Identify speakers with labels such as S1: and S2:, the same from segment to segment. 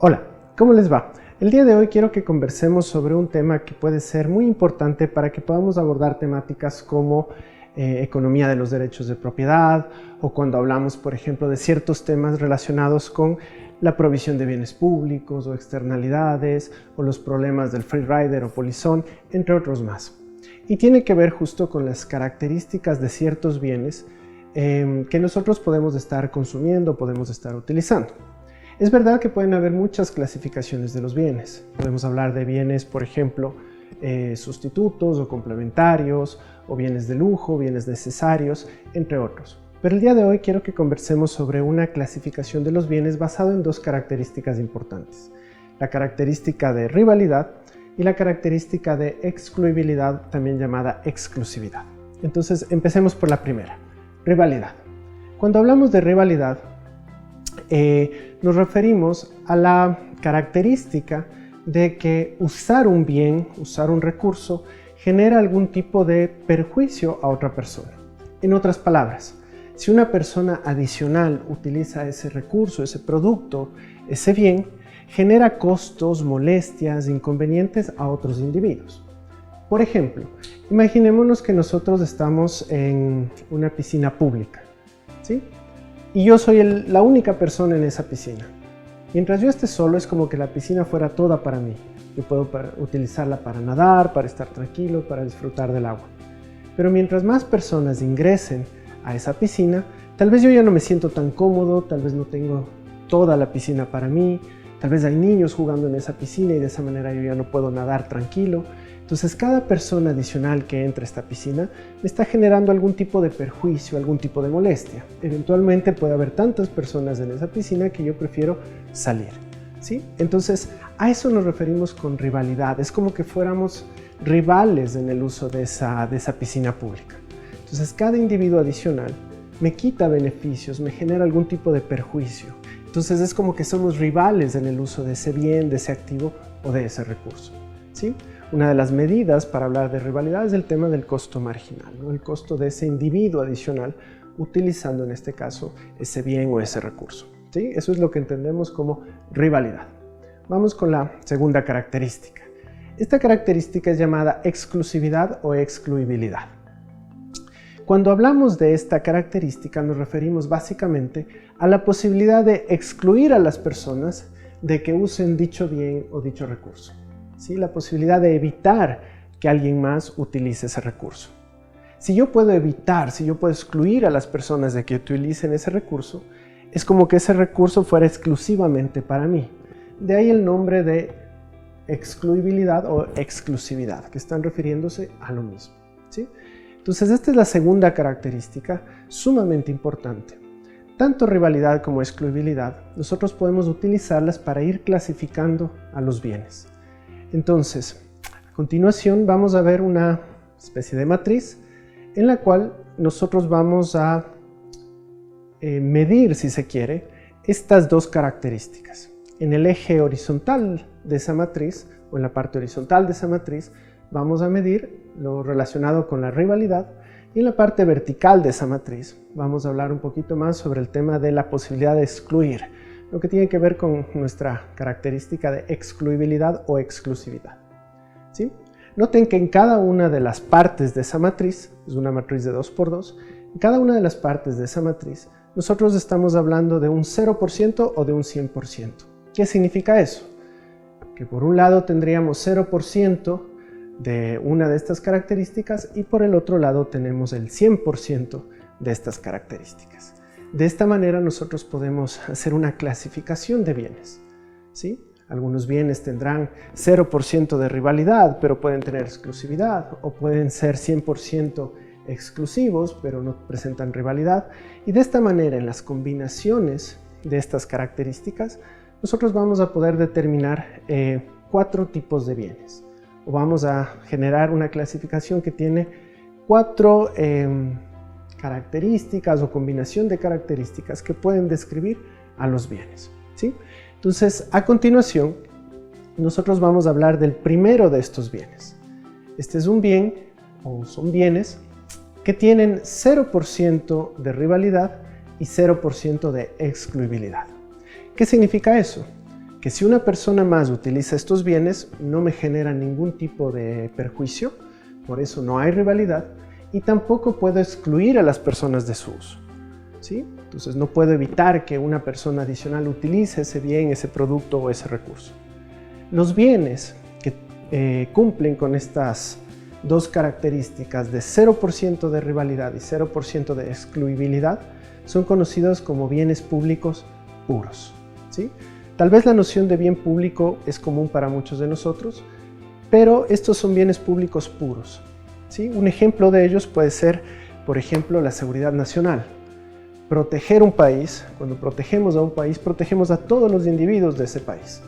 S1: Hola, ¿cómo les va? El día de hoy quiero que conversemos sobre un tema que puede ser muy importante para que podamos abordar temáticas como economía de los derechos de propiedad o cuando hablamos, por ejemplo, de ciertos temas relacionados con la provisión de bienes públicos o externalidades o los problemas del free rider o polizón, entre otros más. Y tiene que ver justo con las características de ciertos bienes que nosotros podemos estar consumiendo, podemos estar utilizando. Es verdad que pueden haber muchas clasificaciones de los bienes. Podemos hablar de bienes, por ejemplo, sustitutos o complementarios, o bienes de lujo, bienes necesarios, entre otros. Pero el día de hoy quiero que conversemos sobre una clasificación de los bienes basado en dos características importantes. La característica de rivalidad y la característica de excluibilidad, también llamada exclusividad. Entonces, empecemos por la primera, rivalidad. Cuando hablamos de rivalidad, nos referimos a la característica de que usar un bien, usar un recurso, genera algún tipo de perjuicio a otra persona. En otras palabras, si una persona adicional utiliza ese recurso, ese producto, ese bien, genera costos, molestias, inconvenientes a otros individuos. Por ejemplo, imaginémonos que nosotros estamos en una piscina pública, ¿sí? Y yo soy la única persona en esa piscina. Mientras yo esté solo, es como que la piscina fuera toda para mí. Yo puedo utilizarla para nadar, para estar tranquilo, para disfrutar del agua. Pero mientras más personas ingresen a esa piscina, tal vez yo ya no me siento tan cómodo, tal vez no tengo toda la piscina para mí, tal vez hay niños jugando en esa piscina y de esa manera yo ya no puedo nadar tranquilo. Entonces, cada persona adicional que entra a esta piscina me está generando algún tipo de perjuicio, algún tipo de molestia. Eventualmente puede haber tantas personas en esa piscina que yo prefiero salir, ¿sí? Entonces, a eso nos referimos con rivalidad. Es como que fuéramos rivales en el uso de esa piscina pública. Entonces, cada individuo adicional me quita beneficios, me genera algún tipo de perjuicio. Entonces, es como que somos rivales en el uso de ese bien, de ese activo o de ese recurso, ¿sí? Una de las medidas para hablar de rivalidad es el tema del costo marginal, ¿no? El costo de ese individuo adicional utilizando en este caso ese bien o ese recurso, ¿sí? Eso es lo que entendemos como rivalidad. Vamos con la segunda característica. Esta característica es llamada exclusividad o excluibilidad. Cuando hablamos de esta característica nos referimos básicamente a la posibilidad de excluir a las personas de que usen dicho bien o dicho recurso. ¿Sí? La posibilidad de evitar que alguien más utilice ese recurso. Si yo puedo evitar, si yo puedo excluir a las personas de que utilicen ese recurso, es como que ese recurso fuera exclusivamente para mí. De ahí el nombre de excluibilidad o exclusividad, que están refiriéndose a lo mismo, ¿sí? Entonces, esta es la segunda característica sumamente importante. Tanto rivalidad como excluibilidad, nosotros podemos utilizarlas para ir clasificando a los bienes. Entonces, a continuación vamos a ver una especie de matriz en la cual nosotros vamos a medir, si se quiere, estas dos características. En el eje horizontal de esa matriz, o en la parte horizontal de esa matriz, vamos a medir lo relacionado con la rivalidad, y en la parte vertical de esa matriz vamos a hablar un poquito más sobre el tema de la posibilidad de excluir, lo que tiene que ver con nuestra característica de excluibilidad o exclusividad, ¿sí? Noten que en cada una de las partes de esa matriz, es una matriz de 2×2, en cada una de las partes de esa matriz, nosotros estamos hablando de un 0% o de un 100%. ¿Qué significa eso? Que por un lado tendríamos 0% de una de estas características y por el otro lado tenemos el 100% de estas características. De esta manera nosotros podemos hacer una clasificación de bienes, ¿sí? Algunos bienes tendrán 0% de rivalidad, pero pueden tener exclusividad, o pueden ser 100% exclusivos, pero no presentan rivalidad. Y de esta manera, en las combinaciones de estas características, nosotros vamos a poder determinar 4 tipos de bienes. O vamos a generar una clasificación que tiene 4 características o combinación de características que pueden describir a los bienes, ¿sí? Entonces, a continuación, nosotros vamos a hablar del primero de estos bienes. Este es un bien, o son bienes, que tienen 0% de rivalidad y 0% de excluibilidad. ¿Qué significa eso? que si una persona más utiliza estos bienes, no me genera ningún tipo de perjuicio, por eso no hay rivalidad, y tampoco puedo excluir a las personas de su uso, ¿sí? Entonces no puedo evitar que una persona adicional utilice ese bien, ese producto o ese recurso. Los bienes que cumplen con estas dos características de 0% de rivalidad y 0% de excluibilidad son conocidos como bienes públicos puros, ¿sí? Tal vez la noción de bien público es común para muchos de nosotros, pero estos son bienes públicos puros, ¿sí? Un ejemplo de ellos puede ser, por ejemplo, la seguridad nacional. Proteger un país, cuando protegemos a un país, protegemos a todos los individuos de ese país,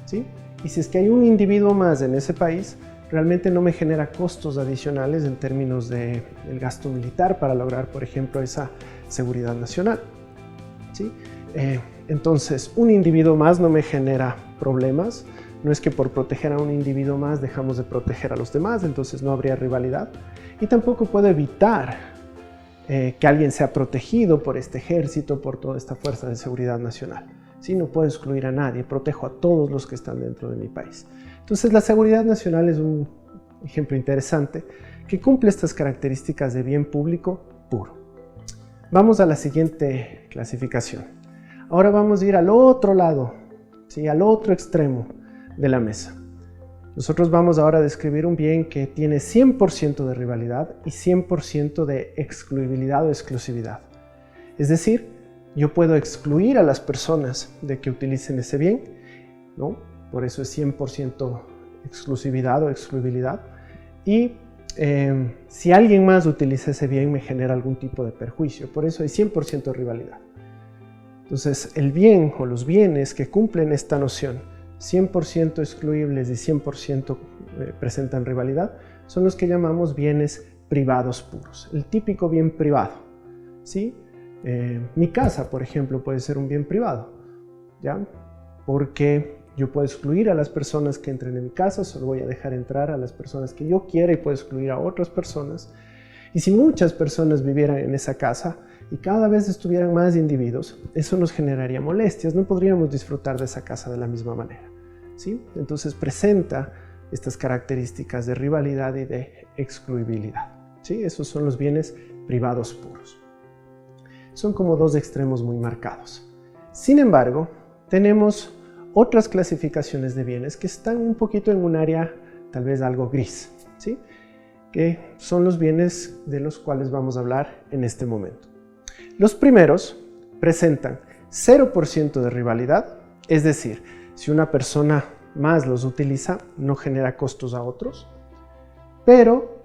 S1: ¿sí? Y si es que hay un individuo más en ese país, realmente no me genera costos adicionales en términos del gasto militar para lograr, por ejemplo, esa seguridad nacional, ¿sí? Entonces, un individuo más no me genera problemas. No es que por proteger a un individuo más dejamos de proteger a los demás, entonces no habría rivalidad. Y tampoco puedo evitar que alguien sea protegido por este ejército, por toda esta fuerza de seguridad nacional. ¿Sí? No puedo excluir a nadie, protejo a todos los que están dentro de mi país. Entonces, la seguridad nacional es un ejemplo interesante que cumple estas características de bien público puro. Vamos a la siguiente clasificación. Ahora vamos a ir al otro lado, ¿sí? Al otro extremo de la mesa. Nosotros vamos ahora a describir un bien que tiene 100% de rivalidad y 100% de excluibilidad o exclusividad. Es decir, yo puedo excluir a las personas de que utilicen ese bien, ¿no? Por eso es 100% exclusividad o excluibilidad. Y si alguien más utiliza ese bien, me genera algún tipo de perjuicio. Por eso hay 100% de rivalidad. Entonces, el bien o los bienes que cumplen esta noción, 100% excluibles y 100% presentan rivalidad, son los que llamamos bienes privados puros. El típico bien privado, ¿sí? Mi casa, por ejemplo, puede ser un bien privado, ¿ya? Porque yo puedo excluir a las personas que entren en mi casa, solo voy a dejar entrar a las personas que yo quiera y puedo excluir a otras personas. Y si muchas personas vivieran en esa casa y cada vez estuvieran más individuos, eso nos generaría molestias, no podríamos disfrutar de esa casa de la misma manera, ¿sí? Entonces presenta estas características de rivalidad y de excluibilidad, ¿sí? Esos son los bienes privados puros. Son como dos extremos muy marcados. Sin embargo, tenemos otras clasificaciones de bienes que están un poquito en un área tal vez algo gris, ¿sí? Que son los bienes de los cuales vamos a hablar en este momento. Los primeros presentan 0% de rivalidad, es decir, si una persona más los utiliza, no genera costos a otros, pero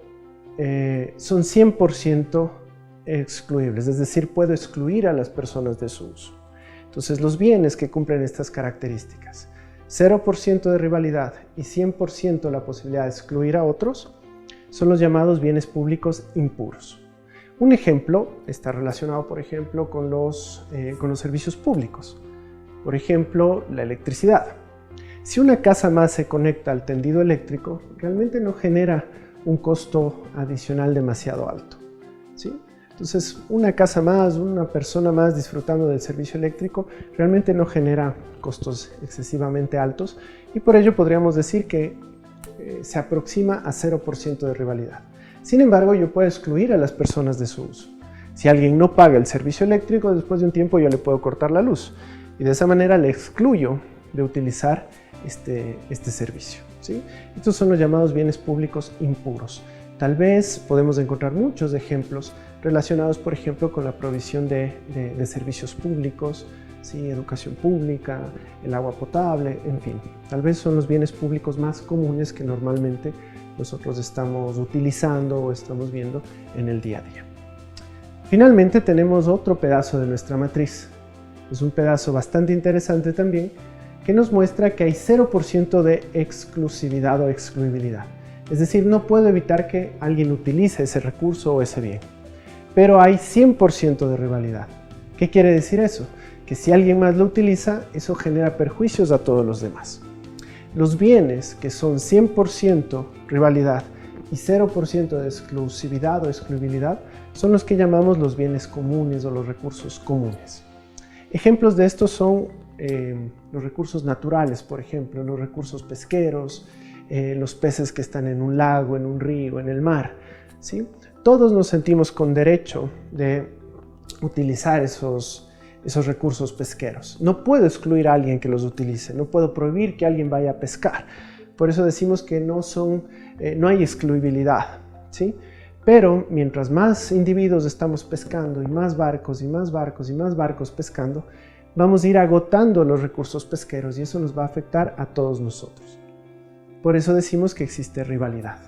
S1: son 100% excluibles, es decir, puedo excluir a las personas de su uso. Entonces, los bienes que cumplen estas características, 0% de rivalidad y 100% la posibilidad de excluir a otros, son los llamados bienes públicos impuros. Un ejemplo está relacionado, por ejemplo, con los servicios públicos. Por ejemplo, la electricidad. Si una casa más se conecta al tendido eléctrico, realmente no genera un costo adicional demasiado alto, ¿sí? Entonces, una casa más, una persona más disfrutando del servicio eléctrico realmente no genera costos excesivamente altos y por ello podríamos decir que se aproxima a 0% de rivalidad. Sin embargo, yo puedo excluir a las personas de su uso. Si alguien no paga el servicio eléctrico, después de un tiempo yo le puedo cortar la luz y de esa manera le excluyo de utilizar este servicio, ¿sí? Estos son los llamados bienes públicos impuros. Tal vez podemos encontrar muchos ejemplos relacionados, por ejemplo, con la provisión de servicios públicos, ¿sí? Educación pública, el agua potable, en fin. Tal vez son los bienes públicos más comunes que normalmente nosotros estamos utilizando o estamos viendo en el día a día. Finalmente tenemos otro pedazo de nuestra matriz. Es un pedazo bastante interesante también que nos muestra que hay 0% de exclusividad o excluibilidad. Es decir, no puedo evitar que alguien utilice ese recurso o ese bien. Pero hay 100% de rivalidad. ¿Qué quiere decir eso? Que si alguien más lo utiliza, eso genera perjuicios a todos los demás. Los bienes que son 100% rivalidad y 0% de exclusividad o excluibilidad son los que llamamos los bienes comunes o los recursos comunes. Ejemplos de estos son los recursos naturales, por ejemplo, los recursos pesqueros, los peces que están en un lago, en un río, en el mar, ¿sí? Todos nos sentimos con derecho de utilizar esos recursos pesqueros. No puedo excluir a alguien que los utilice, no puedo prohibir que alguien vaya a pescar. Por eso decimos que no hay excluibilidad, ¿sí? Pero mientras más individuos estamos pescando y más barcos y más barcos y más barcos pescando, vamos a ir agotando los recursos pesqueros y eso nos va a afectar a todos nosotros. Por eso decimos que existe rivalidad.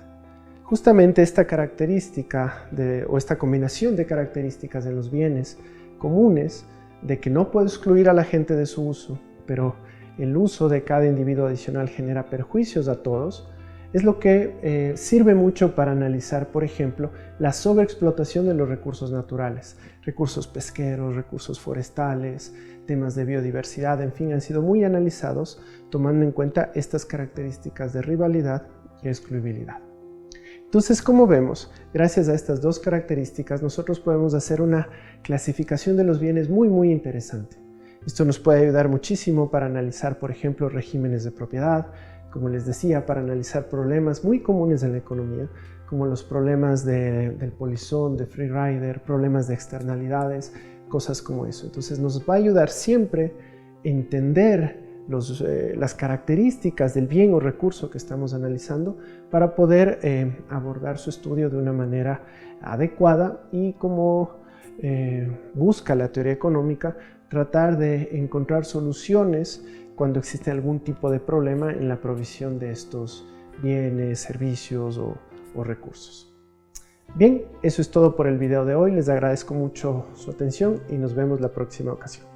S1: Justamente esta característica o esta combinación de características de los bienes comunes, de que no puedo excluir a la gente de su uso, pero el uso de cada individuo adicional genera perjuicios a todos, es lo que sirve mucho para analizar, por ejemplo, la sobreexplotación de los recursos naturales, recursos pesqueros, recursos forestales, temas de biodiversidad, en fin, han sido muy analizados tomando en cuenta estas características de rivalidad y excluibilidad. Entonces, como vemos, gracias a estas dos características nosotros podemos hacer una clasificación de los bienes muy interesante. Esto nos puede ayudar muchísimo para analizar, por ejemplo, regímenes de propiedad, como les decía, para analizar problemas muy comunes en la economía, como los problemas del polizón, de free rider, problemas de externalidades, cosas como eso. Entonces nos va a ayudar siempre a entender las características del bien o recurso que estamos analizando para poder abordar su estudio de una manera adecuada y como busca la teoría económica, tratar de encontrar soluciones cuando existe algún tipo de problema en la provisión de estos bienes, servicios o recursos. Bien, eso es todo por el video de hoy. Les agradezco mucho su atención y nos vemos la próxima ocasión.